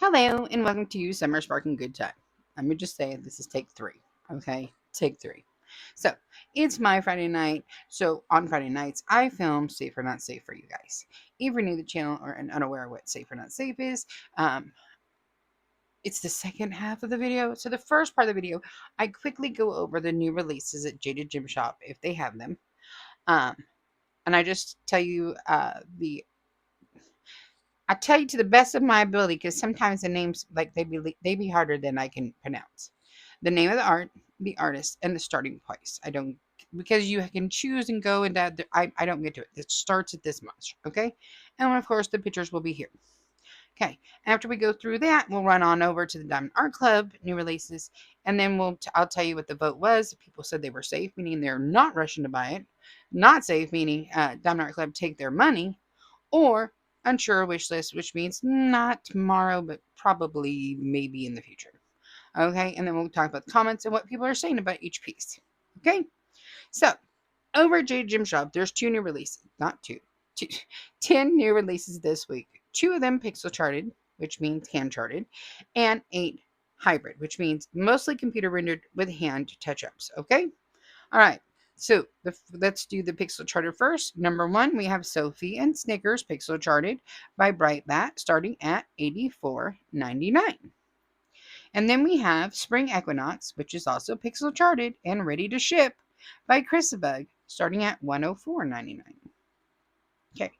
Hello and welcome to Summer Sparkling Good Time. Let me just say this is take 3. Okay, take 3. So it's my Friday night. So on Friday nights, I film Safe or Not Safe for you guys. If you're new to the channel or unaware of what Safe or Not Safe is, it's the second half of the video. So the first part of the video, I quickly go over the new releases at Jaded Gem Shop if they have them, um, and I just tell you I tell you to the best of my ability because sometimes the names like they be harder than I can pronounce. The name of the art, the artist, and the starting price. I don't because you can choose and go and that I don't get to it. It starts at this much, okay? And of course the pictures will be here. Okay. After we go through that, we'll run on over to the Diamond Art Club new releases, and then I'll tell you what the vote was. People said they were safe, meaning they're not rushing to buy it. Not safe, meaning Diamond Art Club take their money, or unsure wish list, which means not tomorrow, but probably maybe in the future. Okay, and then we'll talk about the comments and what people are saying about each piece. Okay, so over at Jaded Gem Shop, there's 2 new releases, not two, 10 new releases this week. 2 of them pixel charted, which means hand charted, and 8 hybrid, which means mostly computer rendered with hand touch ups. Okay, all right. So let's do the pixel charter first. Number 1, we have Sophie and Snickers pixel charted by Brightbat, starting at $84.99. And then we have Spring Equinox, which is also pixel charted and ready to ship by Chrisabug, starting at $104.99. Okay,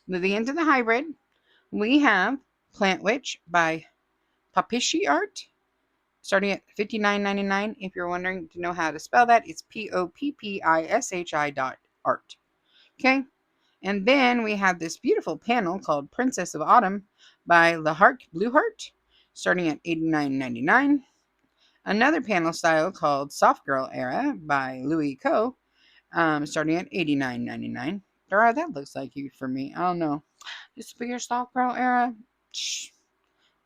moving into the hybrid, we have Plant Witch by Papishi Art, starting at $59.99. If you're wondering to know how to spell that, it's POPPISHI.art. Okay, and then we have this beautiful panel called Princess of Autumn by La Heart Blue Heart, starting at $89.99. Another panel style called Soft Girl Era by Louis Co., starting at $89.99. Dara, that looks like you for me. I don't know. Just for your Soft Girl Era,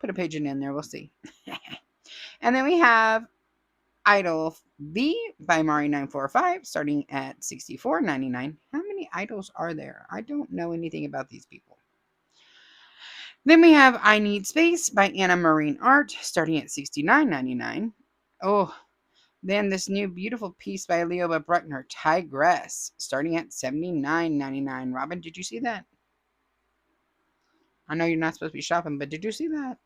put a pigeon in there. We'll see. And then we have Idol V by Mari945, starting at $64.99. How many idols are there? I don't know anything about these people. Then we have I Need Space by Anna Marine Art, starting at $69.99. Oh, then this new beautiful piece by Leoba Bruckner, Tigress, starting at $79.99. Robin, did you see that? I know you're not supposed to be shopping, but did you see that?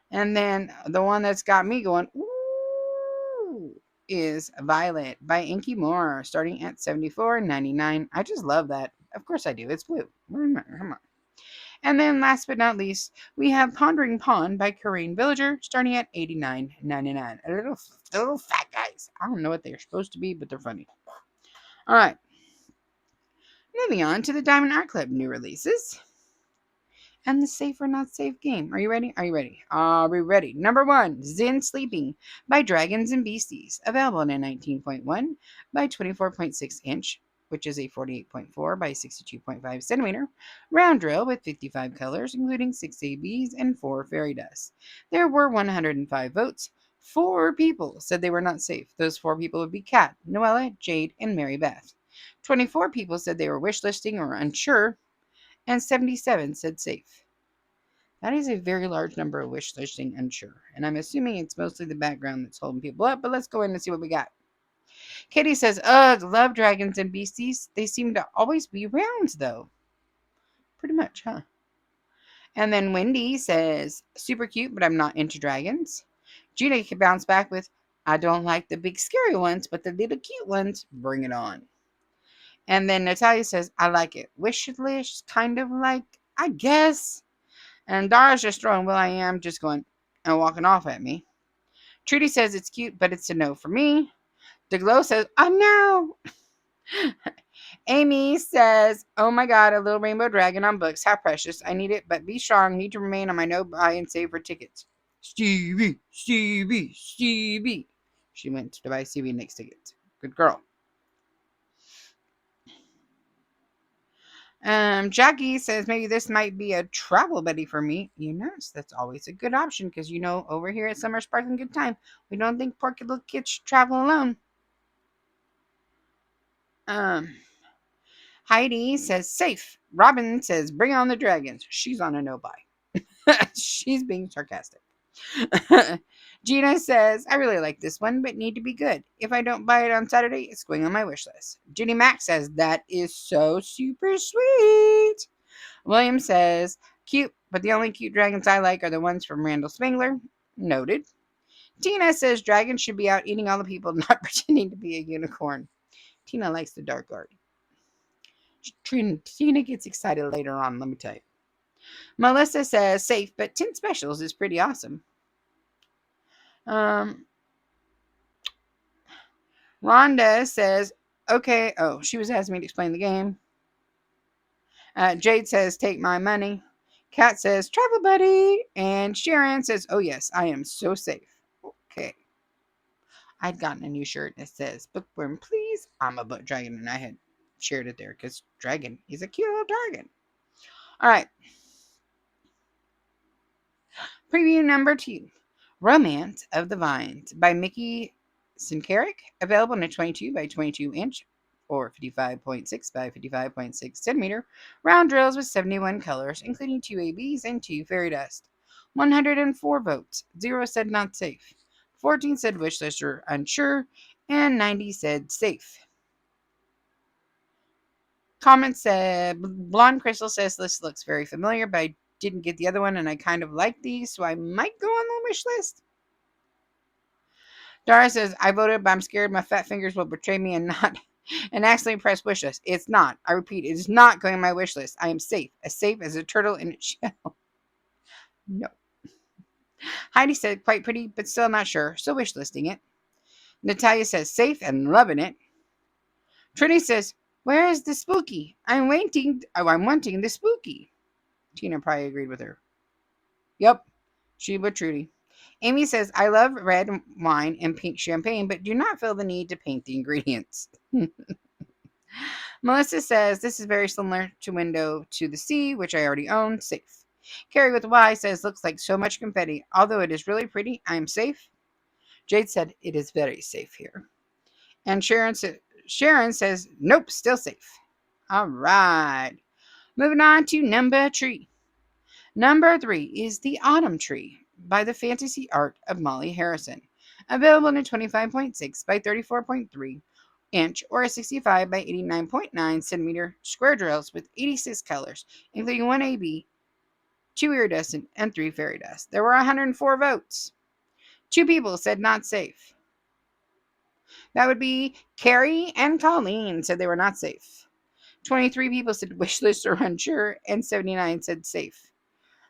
And then the one that's got me going, ooh, is Violet by Inky Moore, starting at $74.99. I just love that. Of course I do. It's blue. Come on. And then last but not least, we have Pondering Pond by Corinne Villager, starting at $89.99. A little fat guys. I don't know what they're supposed to be, but they're funny. All right. Moving on to the Diamond Art Club new releases and the Safe or Not Safe game. Are you ready? Are you ready? Are we ready? Number 1, Zen Sleeping by Dragons and Beasties, available in a 19.1 by 24.6 inch, which is a 48.4 by 62.5 centimeter round drill with 55 colors, including 6 ABs and 4 fairy dust. There were 105 votes. 4 people said they were not safe. Those 4 people would be Kat, Noella, Jade, and Mary Beth. 24 people said they were wish listing or unsure, and 77 said safe. That is a very large number of wish listing unsure, and I'm assuming it's mostly the background that's holding people up, but let's go in and see what we got. Katie says, ugh, love dragons and beasties. They seem to always be rounds, though. Pretty much, huh? And then Wendy says, super cute, but I'm not into dragons. Gina can bounce back with, I don't like the big scary ones, but the little cute ones, bring it on. And then Natalia says, I like it. Wish list, kind of like, I guess. And Dara's just throwing Will I Am, just going and walking off at me. Trudy says it's cute, but it's a no for me. DeGlow says, oh no. Amy says, oh my god, a little rainbow dragon on books. How precious. I need it, but be strong. Need to remain on my no buy and save for tickets. Stevie. She went to buy Stevie Nick's tickets. Good girl. Jackie says maybe this might be a travel buddy for me. Yes, that's always a good option because over here at Summer Sparkling Good Time, we don't think porky little kids should travel alone. Heidi says safe. Robin says bring on the dragons. She's on a no buy. She's being sarcastic. Gina says, I really like this one, but need to be good. If I don't buy it on Saturday, it's going on my wish list. Jenny Mac says, that is so super sweet. William says, cute, but the only cute dragons I like are the ones from Randall Spangler. Noted. Tina says, dragons should be out eating all the people, not pretending to be a unicorn. Tina likes the dark art. Tina gets excited later on, let me tell you. Melissa says, safe, but 10 specials is pretty awesome. Rhonda says, okay. Oh, she was asking me to explain the game. Jade says, take my money. Kat says, travel buddy. And Sharon says, oh, yes, I am so safe. Okay. I'd gotten a new shirt that says, bookworm, please. I'm a book dragon. And I had shared it there because dragon is a cute little dragon. All right. Preview number 2. Romance of the Vines by Mickey Sincaric. Available in a 22 by 22 inch or 55.6 by 55.6 centimeter round drills with 71 colors, including 2 ABs and 2 fairy dust. 104 votes. 0 said not safe. 14 said wish list or unsure. And 90 said safe. Comment said, Blonde Crystal says this looks very familiar, but I didn't get the other one and I kind of like these, so I might go on the wish list. Dara says, I voted, but I'm scared my fat fingers will betray me and accidentally press wish list. It's not. I repeat, it is not going on my wish list. I am safe. As safe as a turtle in its shell. No. Heidi said, quite pretty, but still not sure, so wish listing it. Natalia says, safe and loving it. Trinity says, where is the spooky? I'm wanting the spooky. Tina probably agreed with her. Yep, she would Trudy. Amy says, I love red wine and pink champagne, but do not feel the need to paint the ingredients. Melissa says, this is very similar to Window to the Sea, which I already own. Safe. Carrie with Y says, looks like so much confetti. Although it is really pretty, I am safe. Jade said, it is very safe here. And Sharon says, nope, still safe. All right. Moving on to number 3. Number 3 is The Autumn Tree by the fantasy art of Molly Harrison. Available in a 25.6 by 34.3 inch or a 65 by 89.9 centimeter square drills with 86 colors, including 1 AB, 2 iridescent, and 3 fairy dust. There were 104 votes. 2 people said not safe. That would be Carrie and Colleen said they were not safe. 23 people said wish list or unsure, and 79 said safe.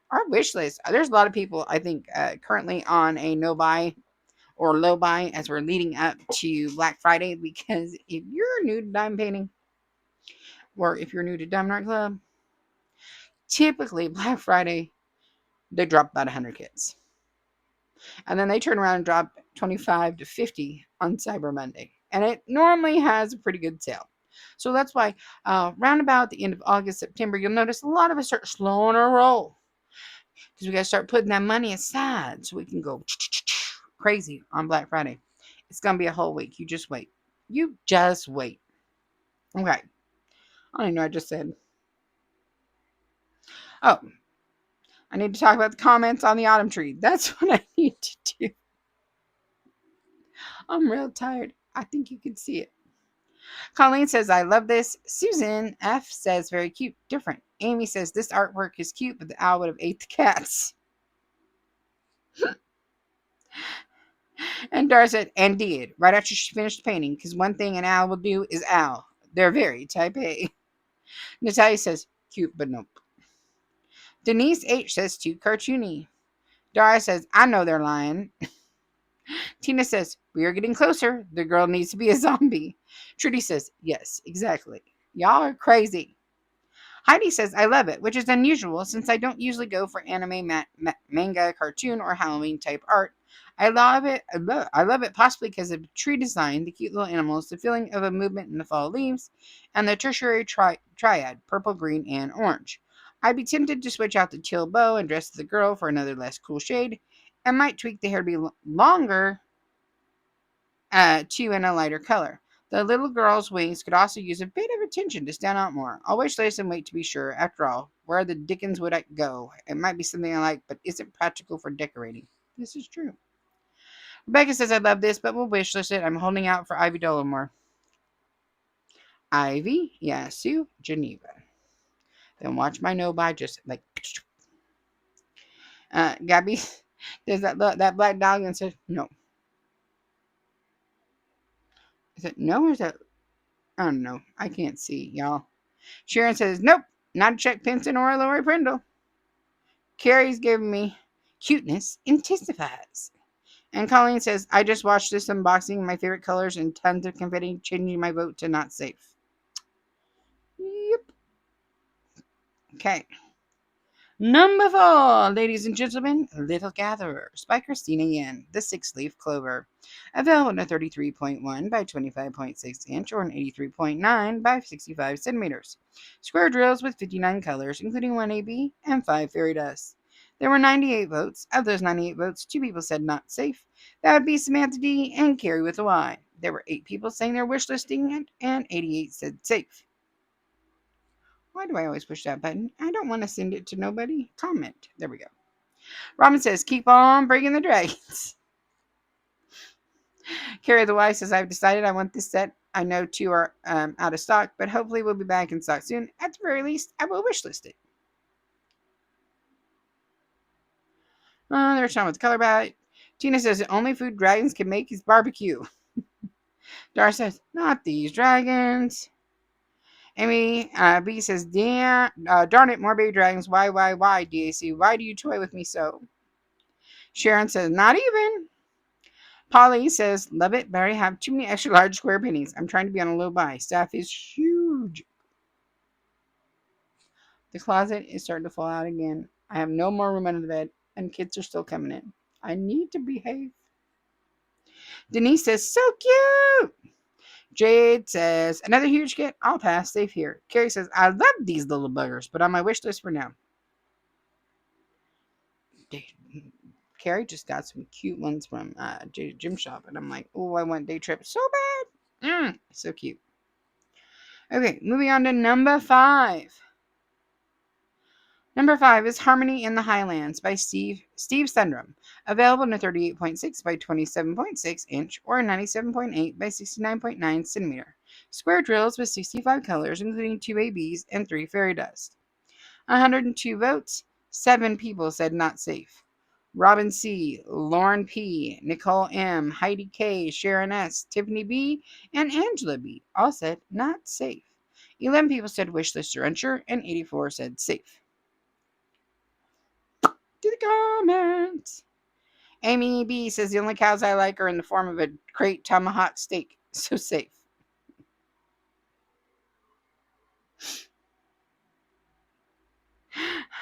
Our wish list, there's a lot of people, I think, currently on a no buy or low buy as we're leading up to Black Friday, because if you're new to diamond painting or if you're new to Diamond Art Club, typically Black Friday, they drop about 100 kits. And then they turn around and drop 25 to 50 on Cyber Monday. And it normally has a pretty good sale. So that's why round about the end of August, September, you'll notice a lot of us start slowing our roll. Because we got to start putting that money aside so we can go crazy on Black Friday. It's going to be a whole week. You just wait. You just wait. Okay. I don't even know what I just said. Oh. I need to talk about the comments on the autumn tree. That's what I need to do. I'm real tired. I think you can see it. Colleen says, I love this. Susan F says, very cute, different. Amy says, this artwork is cute, but the owl would have ate the cats. And Dara said, and did, right after she finished painting, because one thing an owl will do is owl. They're very type A. Natalia says, cute, but nope. Denise H says, too cartoony. Dara says, I know they're lying. Tina says, we are getting closer. The girl needs to be a zombie. Trudy says, yes, exactly. Y'all are crazy. Heidi says, I love it, which is unusual since I don't usually go for anime, manga, cartoon, or Halloween type art. I love it possibly because of the tree design, the cute little animals, the feeling of a movement in the fall leaves, and the tertiary triad, purple, green, and orange. I'd be tempted to switch out the teal bow and dress the girl for another less cool shade, and might tweak the hair to be longer, too, in a lighter color. The little girl's wings could also use a bit of attention to stand out more. I'll wish lace and wait to be sure. After all, where the dickens would I go? It might be something I like, but isn't practical for decorating. This is true. Rebecca says I love this, but we'll wish list it. I'm holding out for Ivy Dollamore. Ivy, yeah, Sue, Geneva. Then watch my no buy just like. Gabby, there's that black dog and says no. Is it no or is that? I don't know. I can't see, y'all. Sharon says nope, not a Chuck Pinson or a Lori Prindle. Carrie's giving me cuteness intensifies. And Colleen says, I just watched this unboxing, my favorite colors and tons of confetti, changing my vote to not safe. Yep. Okay. Number 4, ladies and gentlemen, Little Gatherers by Christina Yen, the 6-leaf clover. Available in a 33.1 by 25.6 inch or an 83.9 by 65 centimeters. Square drills with 59 colors, including 1 AB and 5 fairy dust. There were 98 votes. Of those 98 votes, 2 people said not safe. That would be Samantha D and Carrie with a Y. There were 8 people saying they're wish listing it, and 88 said safe. Why do I always push that button? I don't want to send it to nobody. Comment. There we go. Robin says, keep on bringing the dragons. Carrie the Y says, I've decided I want this set. I know 2 are out of stock, but hopefully we'll be back in stock soon. At the very least, I will wish list it. There's Sean with the color palette. Tina says, the only food dragons can make is barbecue. Dara says, not these dragons. Amy B says, darn it, more baby dragons. Why, DAC? Why do you toy with me so? Sharon says, not even. Polly says, love it, but I have too many extra large square pennies. I'm trying to be on a low buy. Staff is huge. The closet is starting to fall out again. I have no more room under the bed, and kids are still coming in. I need to behave. Denise says, so cute. Jade says, another huge kit. I'll pass. Safe here. Carrie says, I love these little buggers, but on my wish list for now. Carrie just got some cute ones from Jaded Gem Shop, and I'm like, oh, I want day trip so bad. So cute. Okay, moving on to number 5. Number 5 is Harmony in the Highlands by Steve Sundrum. Available in a 38.6 by 27.6 inch or a 97.8 by 69.9 centimeter. Square drills with 65 colors, including 2 ABs and 3 fairy dust. 102 votes. 7 people said not safe. Robin C., Lauren P., Nicole M., Heidi K., Sharon S., Tiffany B., and Angela B. all said not safe. 11 people said wish list or unsure, and 84 said safe. To the comments. Amy B says the only cows I like are in the form of a great tomahawk steak. So safe.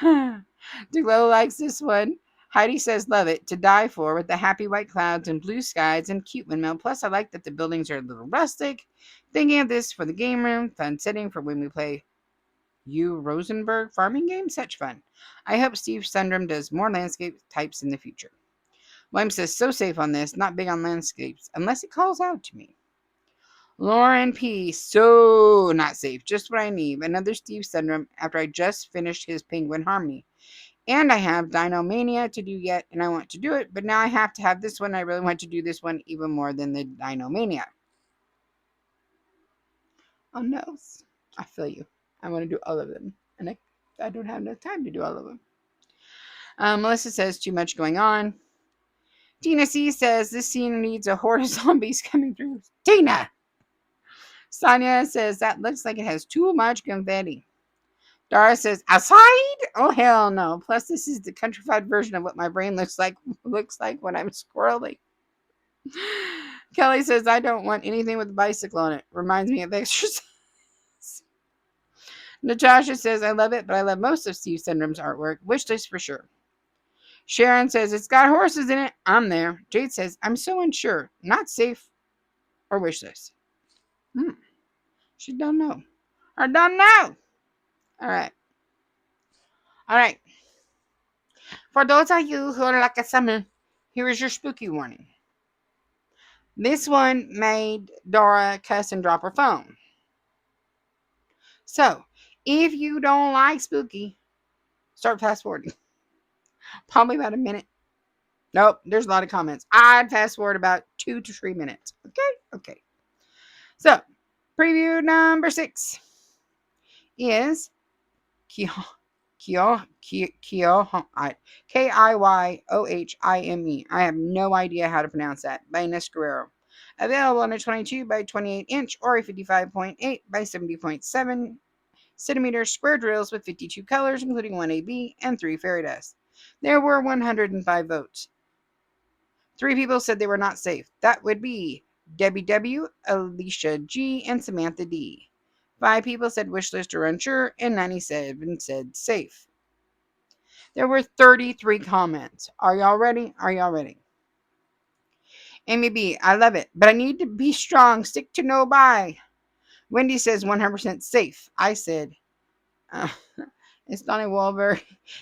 DeGlow likes this one. Heidi says love it. To die for, with the happy white clouds and blue skies and cute windmill. Plus I like that the buildings are a little rustic. Thinking of this for the game room. Fun setting for when we play Rosenberg farming game. Such fun. I hope Steve Sundrum does more landscape types in the future. William says, so safe on this, not big on landscapes, unless it calls out to me. Lauren P, so not safe, just what I need. Another Steve Sundrum after I just finished his Penguin Harmony. And I have Dino Mania to do yet, and I want to do it, but now I have to have this one. I really want to do this one even more than the Dino Mania. Oh no, I feel you. I want to do all of them, and I don't have enough time to do all of them. Melissa says, too much going on. Tina C says this scene needs a horde of zombies coming through. Tina! Sonia says that looks like it has too much confetti. Dara says, outside? Oh hell no. Plus this is the countrified version of what my brain looks like when I'm squirreling. Kelly says, I don't want anything with a bicycle on it. Reminds me of exercise. Natasha says, I love it, but I love most of Steve Sundrum's artwork. Wish list for sure. Sharon says, it's got horses in it. I'm there. Jade says, I'm so unsure. Not safe or wish list. She don't know. Or don't know. All right. For those of you who are like a summer, here is your spooky warning. This one made Dora cuss and drop her phone. So, if you don't like spooky, start fast forwarding. Probably about a minute. Nope, there's a lot of comments. I'd fast forward about 2 to 3 minutes. Okay. So, preview number 6 is Kyo Kiyouhime. I have no idea how to pronounce that. By Ines Guerrero. Available on a 22 by 28 inch or a 55.8 by 70.7 centimeter square drills with 52 colors, including 1 AB and 3 fairy dust. There were 105 votes. 3 people said they were not safe. That would be Debbie W., Alicia G., and Samantha D. 5 people said wish list or unsure, and 97 said safe. There were 33 comments. Are y'all ready? Amy B., I love it, but I need to be strong. Stick to no buy. Wendy says 100% safe. I said, uh, it's Donnie Wahlberg,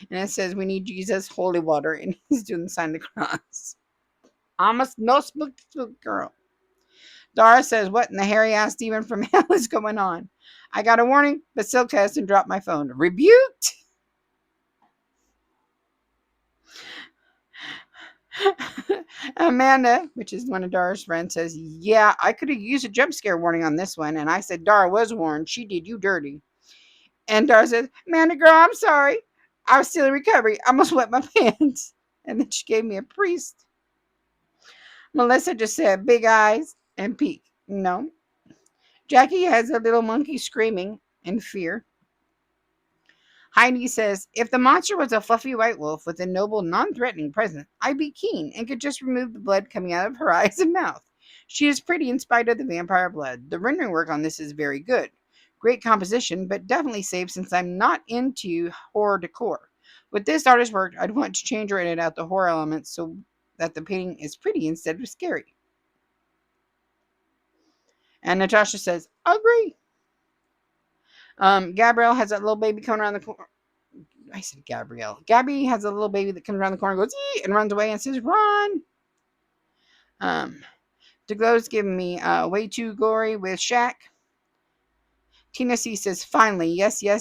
and it says we need Jesus holy water, and he's doing the sign of the cross. I'm a no spook girl. Dara says, what in the hairy ass demon from hell is going on? I got a warning, but still cast and dropped my phone. Rebuked? Amanda, which is one of Dara's friends, says, yeah, I could have used a jump scare warning on this one. And I said, Dara was warned. She did you dirty. And Dara says, Amanda, girl, I'm sorry. I was still in recovery. I almost wet my pants. And then she gave me a priest. Melissa just said, big eyes and peek. No. Jackie has a little monkey screaming in fear. Heidi says, if the monster was a fluffy white wolf with a noble, non-threatening presence, I'd be keen and could just remove the blood coming out of her eyes and mouth. She is pretty in spite of the vampire blood. The rendering work on this is very good. Great composition, but definitely safe since I'm not into horror decor. With this artist's work, I'd want to change or edit out the horror elements so that the painting is pretty instead of scary. And Natasha says, agree. Gabrielle has that little baby coming around the corner. I said Gabrielle. Gabby has a little baby that comes around the corner and goes, ee, and runs away and says, run. DeGlow's giving me way too gory with Shaq. Tina C says, finally, yes. Then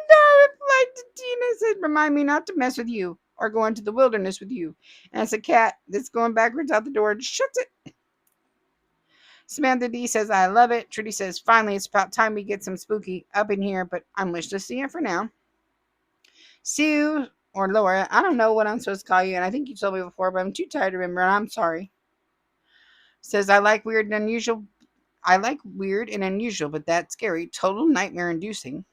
Dara replied to Tina, said, remind me not to mess with you or go into the wilderness with you. And it's a cat that's going backwards out the door and shuts it. Samantha D says, I love it. Trudy says, finally, it's about time we get some spooky up in here, but I'm listlessly in for now. Sue or Laura, I don't know what I'm supposed to call you, and I think you told me before, but I'm too tired to remember, and I'm sorry. Says, I like weird and unusual. I like weird and unusual, but that's scary. Total nightmare inducing.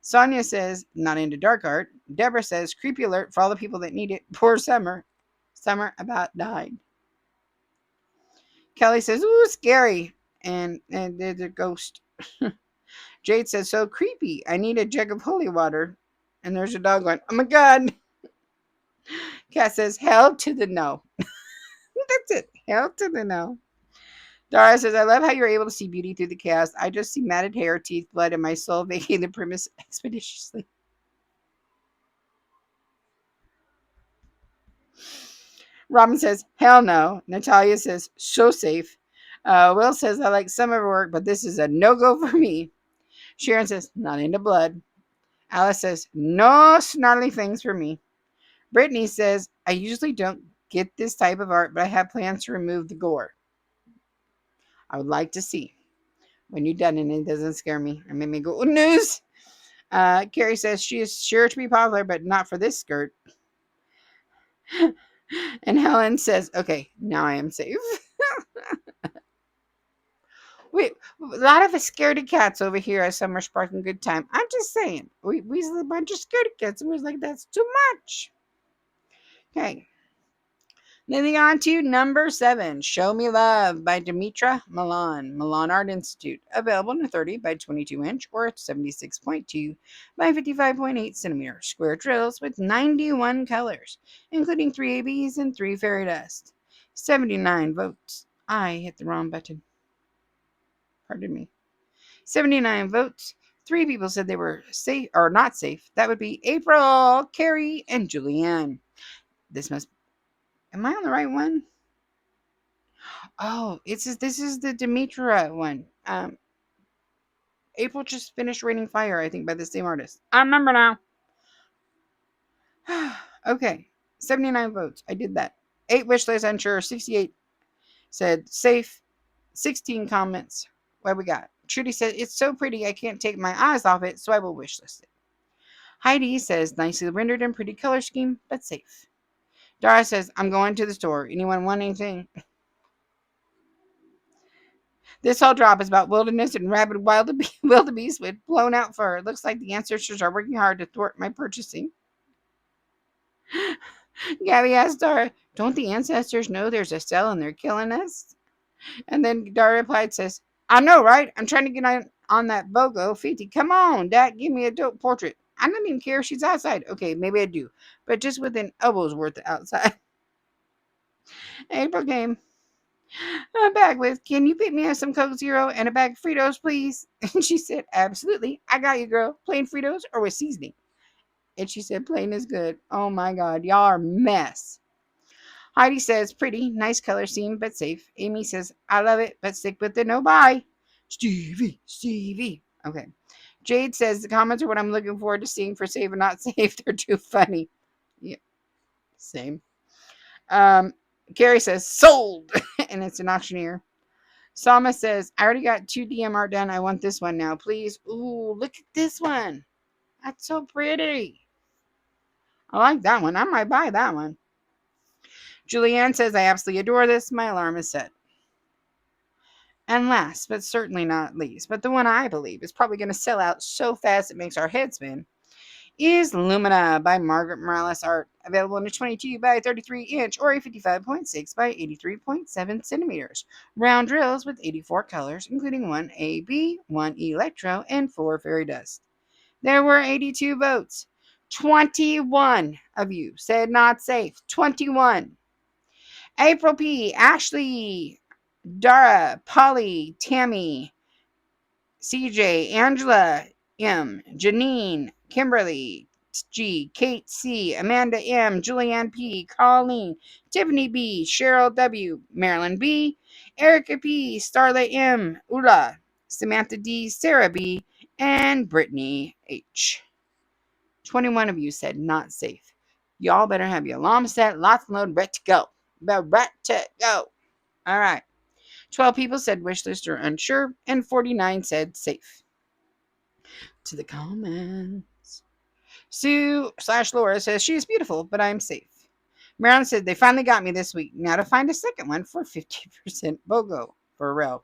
Sonia says, not into dark art. Deborah says, creepy alert for all the people that need it. Poor Summer. Summer about died. Kelly says, ooh, scary. And there's a ghost. Jade says, so creepy. I need a jug of holy water. And there's a dog going, oh my God. Kat says, hell to the no. That's it. Hell to the no. Dara says, I love how you're able to see beauty through the chaos. I just see matted hair, teeth, blood, and my soul vacating the premise expeditiously. Robin says, hell no. Natalia says, so safe. Will says, I like some of her work, but this is a no-go for me. Sharon says, not into blood. Alice says, no snarly things for me. Brittany says, I usually don't get this type of art, but I have plans to remove the gore. I would like to see when you're done and it doesn't scare me. It made me go, oh, news. Carrie says she is sure to be popular, but not for this skirt. And Helen says, okay, now I am safe. Wait, a lot of us scaredy cats over here at Summer Sparkling Good Time. I'm just saying, we's a bunch of scaredy cats, and we was like, that's too much. Okay. Moving on to number 7, Show Me Love by Demetra Milan, Milan Art Institute. Available in a 30 by 22 inch or 76.2 by 55.8 centimeter square drills with 91 colors, including 3 ABs and 3 fairy dust. 79 votes. I hit the wrong button. Pardon me. 79 votes. 3 people said they were safe or not safe. That would be April, Carrie, and Julianne. This must. Am I on the right one? Oh, this is the Demetra one. April just finished Raining Fire, I think, by the same artist. I remember now. Okay, 79 votes. I did that. 8 wish lists unsure. 68 said safe. 16 comments. What we got? Trudy said it's so pretty I can't take my eyes off it, so I will wish list it. Heidi says nicely rendered and pretty color scheme, but safe. Dara says I'm going to the store. Anyone want anything? This whole drop is about wilderness and rabid wildebeest with blown out fur. It looks like the ancestors are working hard to thwart my purchasing. Gabby asked Dara, don't the ancestors know there's a cell and they're killing us? And then Dara replied, says, I know, right? I'm trying to get on that BOGO 50. Come on, Dad, give me a dope portrait. I don't even care if she's outside. Okay, maybe I do, but just within elbows worth outside. April came back with, can you pick me up some Coke Zero and a bag of Fritos, please? And she said, absolutely. I got you, girl. Plain Fritos or with seasoning? And she said, plain is good. Oh my God, y'all are a mess. Heidi says, pretty, nice color scheme, but safe. Amy says, I love it, but stick with the no buy. Stevie. Okay. Jade says, the comments are what I'm looking forward to seeing for safe and not safe. They're too funny. Yeah, same. Gary says, sold. And it's an auctioneer. Salma says, I already got 2 DM art done. I want this one now, please. Ooh, look at this one. That's so pretty. I like that one. I might buy that one. Julianne says, I absolutely adore this. My alarm is set. And last, but certainly not least, but the one I believe is probably going to sell out so fast it makes our head spin, is Lumina by Margaret Morales Art. Available in a 22 by 33 inch or a 55.6 by 83.7 centimeters. Round drills with 84 colors, including 1 AB, 1 Electro, and 4 Fairy Dust. There were 82 votes. 21 of you said not safe. 21. April P., Ashley, Dara, Polly, Tammy, CJ, Angela M, Janine, Kimberly G, Kate C, Amanda M, Julianne P, Colleen, Tiffany B, Cheryl W, Marilyn B, Erica P, Starla M, Ula, Samantha D, Sarah B, and Brittany H. 21 of you said not safe. Y'all better have your alarm set, lots and load, ready to go. Ready to go. All right. 12 people said wish list or unsure, and 49 said safe. To the comments. Sue/Laura says she is beautiful, but I'm safe. Marilyn said they finally got me this week. Now to find a second one for 50% BOGO. For real.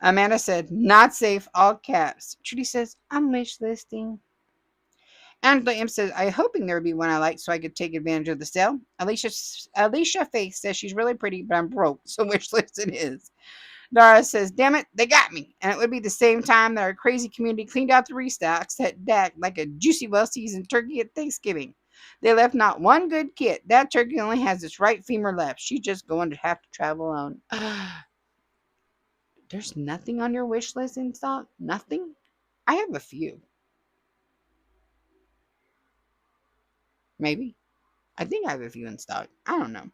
Amanda said not safe, all caps. Trudy says I'm wish listing. Angela M says, I'm hoping there would be one I like so I could take advantage of the sale. Alicia Faith says she's really pretty, but I'm broke, so wish list it is. Dara says, damn it, they got me. And it would be the same time that our crazy community cleaned out the restocks at DAC like a juicy, well-seasoned turkey at Thanksgiving. They left not one good kit. That turkey only has its right femur left. She's just going to have to travel alone. There's nothing on your wish list in stock? Nothing? I have a few. Maybe. I think I have a few in stock. I don't know.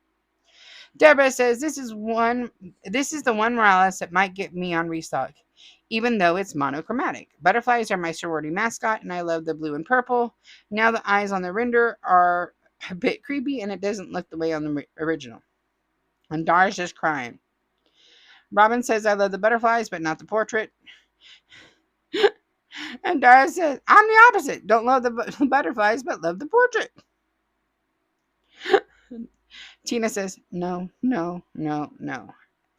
Deborah says this is the one Morales that might get me on restock, even though it's monochromatic. Butterflies are my sorority mascot, and I love the blue and purple. Now the eyes on the render are a bit creepy, and it doesn't look the way on the original. And Dara's just crying. Robin says I love the butterflies, but not the portrait. And Dara says I'm the opposite. Don't love the butterflies, but love the portrait. Tina says, no.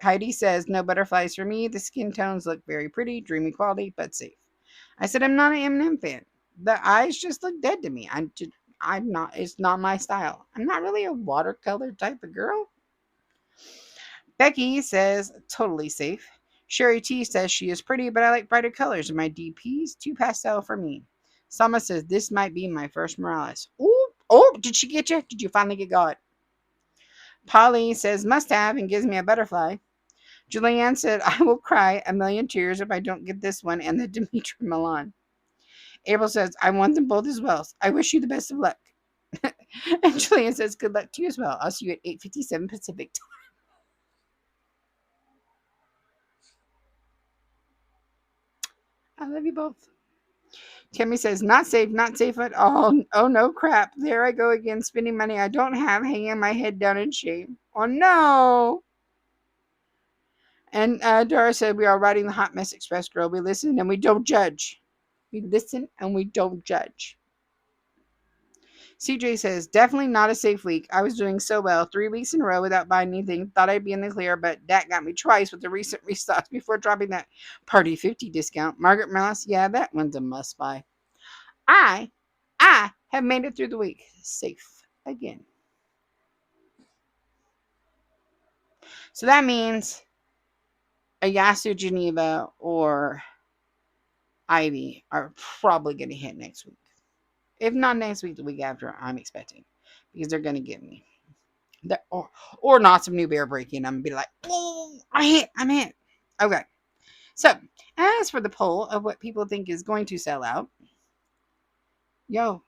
Heidi says, no butterflies for me. The skin tones look very pretty, dreamy quality, but safe. I said, I'm not an M&M fan. The eyes just look dead to me. I'm not, it's not my style. I'm not really a watercolor type of girl. Becky says, totally safe. Sherry T says she is pretty, but I like brighter colors in my DPs. Too pastel for me. Sama says, this might be my first Morales. Ooh, oh, did she get you? Did you finally get God? Polly says must have and gives me a butterfly. Julianne said I will cry a million tears if I don't get this one and the Dimitri Milan. April says I want them both as well. I wish you the best of luck. And Julian says, good luck to you as well. I'll see you at 8:57 Pacific time. I love you both. Tammy says, not safe, not safe at all. Oh, no crap. There I go again, spending money I don't have, hanging my head down in shame. Oh, no. And Dora said, we are riding the Hot Mess Express, girl. We listen and we don't judge. We listen and we don't judge. CJ says, definitely not a safe week. I was doing so well 3 weeks in a row without buying anything. Thought I'd be in the clear, but that got me twice with the recent restocks before dropping that Party 50 discount. Margaret Mouse, yeah, that one's a must buy. I have made it through the week safe again. So that means a Yasu Geneva or Ivy are probably going to hit next week. If not next week, the week after, I'm expecting. Because they're going to get me. Or not some new bear breaking. I'm going to be like, oh, I'm hit. Okay. So, as for the poll of what people think is going to sell out, yo,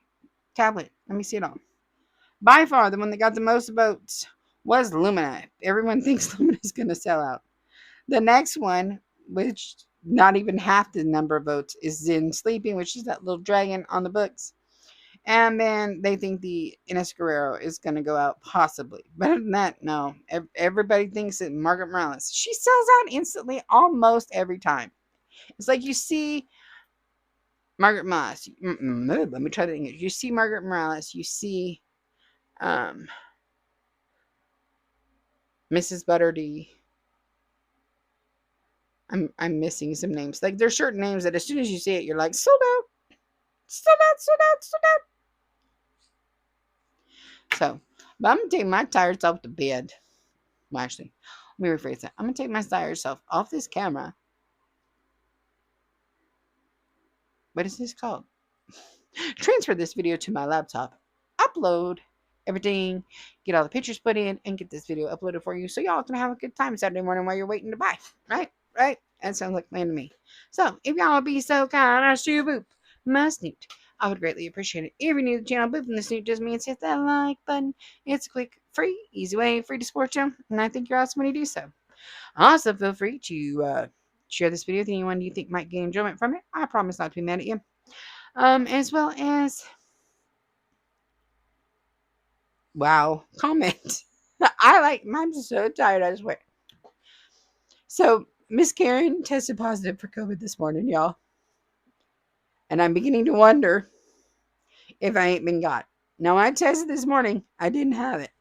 tablet, let me see it all. By far, the one that got the most votes was Lumina. Everyone thinks Lumina is going to sell out. The next one, which not even half the number of votes, is Zen Sleeping, which is that little dragon on the books. And then they think the Ines Guerrero is going to go out, possibly. But other than that, no. Everybody thinks that Margaret Morales, she sells out instantly almost every time. It's like you see Margaret Morales. Let me try that English. You see Margaret Morales. You see Mrs. Butterdy. I'm missing some names. Like there's certain names that as soon as you see it, you're like, sold out, sold out, sold out, sold out. So, but I'm gonna take my tired self to bed. Well, actually, let me rephrase that. I'm gonna take my tired self off this camera. What is this called? Transfer this video to my laptop, upload everything, get all the pictures put in, and get this video uploaded for you so y'all can have a good time Saturday morning while you're waiting to buy. Right? Right? That sounds like plan to me. So, if y'all would be so kind as to boop my snoot, I would greatly appreciate it. If you're new to the channel, booping the snoot just means hit that like button. It's a quick, free, easy way free to support you, and I think you're awesome when you do so. Also, feel free to share this video with anyone you think might gain enjoyment from it. I promise not to be mad at you. As well as wow, comment. I'm so tired, I swear. So, Miss Karen tested positive for COVID this morning, y'all. And I'm beginning to wonder if I ain't been got. Now, I tested this morning. I didn't have it.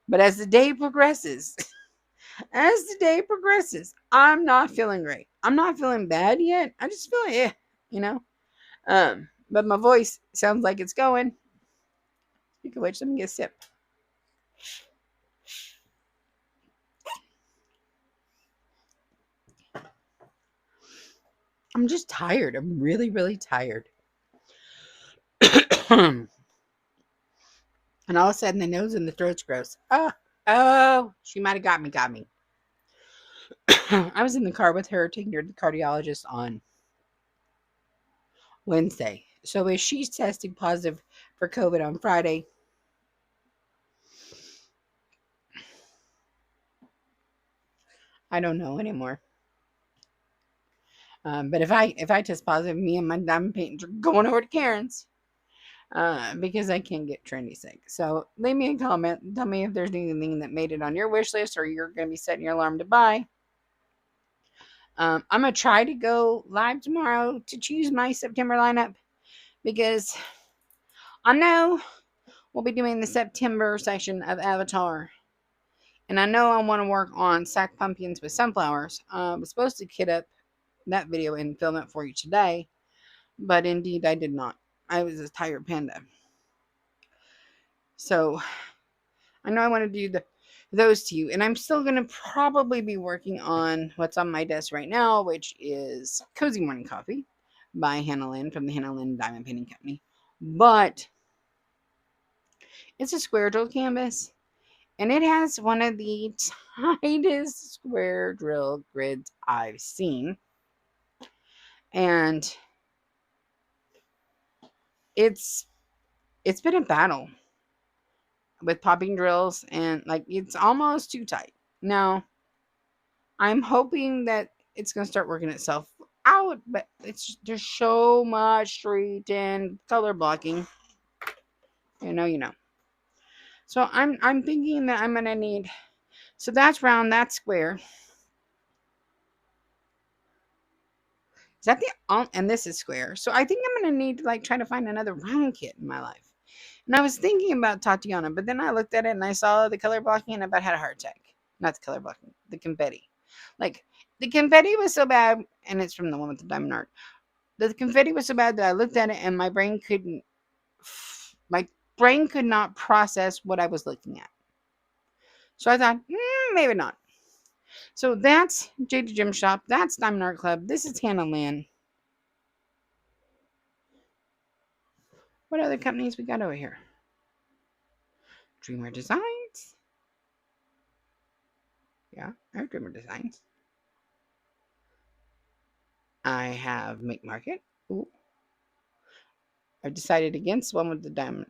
But as the day progresses, I'm not feeling great. I'm not feeling bad yet. I just feel you know. But my voice sounds like it's going. Speaking of which, let me get a sip. I'm just tired. I'm really, really tired. And all of a sudden, the nose and the throat's gross. Oh, she might have got me. I was in the car with her taking her to the cardiologist on Wednesday. So if she's testing positive for COVID on Friday, I don't know anymore. But if I test positive, me and my diamond painters are going over to Karen's. Because I can get trendy sick. So leave me a comment. Tell me if there's anything that made it on your wish list or you're going to be setting your alarm to buy. I'm going to try to go live tomorrow to choose my September lineup because I know we'll be doing the September section of Avatar. And I know I want to work on sack pumpkins with sunflowers. I was supposed to kit up that video and film it for you today, but indeed I did not. I was a tired panda. So I know I want to do those to you. And I'm still going to probably be working on what's on my desk right now, which is Cozy Morning Coffee by Hannah Lynn from the Hannah Lynn Diamond Painting Company. But it's a square drill canvas. And it has one of the tightest square drill grids I've seen. And it's It's been a battle with popping drills, and like it's almost too tight. Now, I'm hoping that it's gonna start working itself out, but there's so much street and color blocking. You know. So I'm thinking that I'm gonna need. So that's round, that's square. Is that the and this is square. So I think I'm gonna need to like try to find another round kit in my life. And I was thinking about Tatiana, but then I looked at it and I saw the color blocking and I about had a heart attack. Not the color blocking, the confetti. Like the confetti was so bad, and it's from the one with the diamond art. The confetti was so bad that I looked at it and my brain could not process what I was looking at. So I thought, maybe not. So that's Jaded Gem Shop. That's Diamond Art Club. This is Hannah Lynn. What other companies we got over here? Dreamer Designs. Yeah, I have Dreamer Designs. I have Make Market. Ooh. I've decided against one with the diamond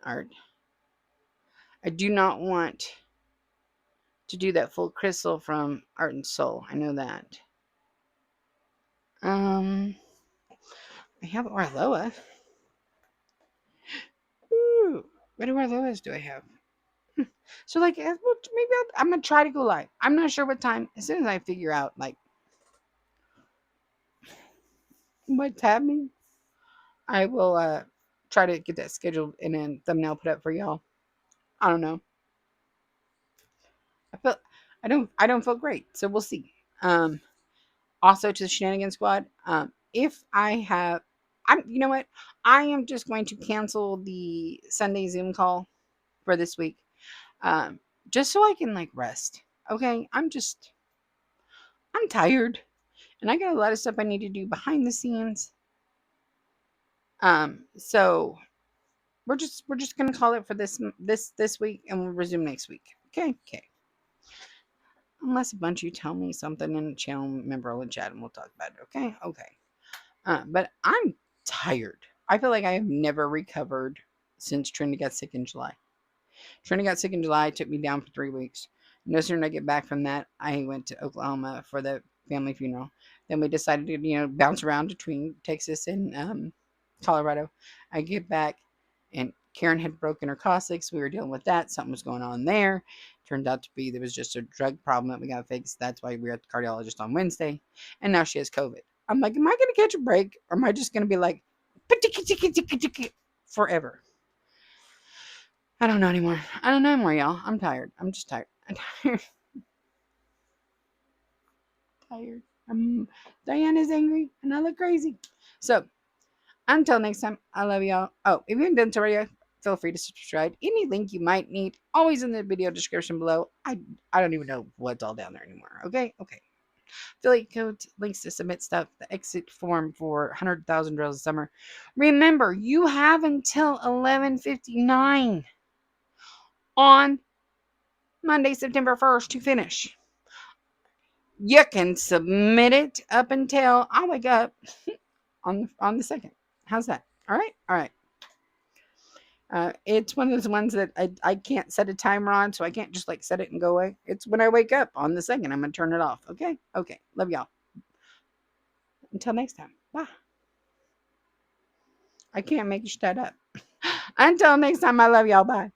art. I do not want to do that full crystal from Art and Soul. I know that. I have Orloa. Ooh, what Orloas do I have? So like, maybe I'm gonna try to go live. I'm not sure what time. As soon as I figure out like what's happening, I will try to get that scheduled and then thumbnail put up for y'all. I don't know. I feel I don't feel great, so we'll see. Also to the Shenanigan Squad, if I have, you know what, I am just going to cancel the Sunday Zoom call for this week, just so I can like rest. Okay, I'm tired, and I got a lot of stuff I need to do behind the scenes. So we're just gonna call it for this week, and we'll resume next week. Okay. Unless a bunch of you tell me something in the channel, member will chat and we'll talk about it. Okay. But I'm tired. I feel like I have never recovered since Trinity got sick in July. Trinity got sick in July, took me down for 3 weeks. No sooner did I get back from that, I went to Oklahoma for the family funeral. Then we decided to, bounce around between Texas and Colorado. I get back, and Karen had broken her coccyx. We were dealing with that. Something was going on there. Turned out to be there was just a drug problem that we got fixed. That's why we were at the cardiologist on Wednesday. And now she has COVID. I'm like, am I going to catch a break? Or am I just going to be like, forever? I don't know anymore. I don't know anymore, y'all. I'm tired. I'm just tired. I'm tired. Tired. Diana's angry and I look crazy. So until next time, I love y'all. Oh, if you haven't done so already, feel free to subscribe. Any link you might need, always in the video description below. I don't even know what's all down there anymore. Okay. Affiliate codes, links to submit stuff, the exit form for 100,000 drills this summer. Remember, you have until 11:59 on Monday, September 1st to finish. You can submit it up until I wake up on the 2nd. How's that? All right. It's one of those ones that I can't set a timer on, so I can't just like set it and go away. It's when I wake up on the 2nd, I'm gonna turn it off. Okay. Love y'all. Until next time. Bye. I can't make you shut up. Until next time, I love y'all. Bye.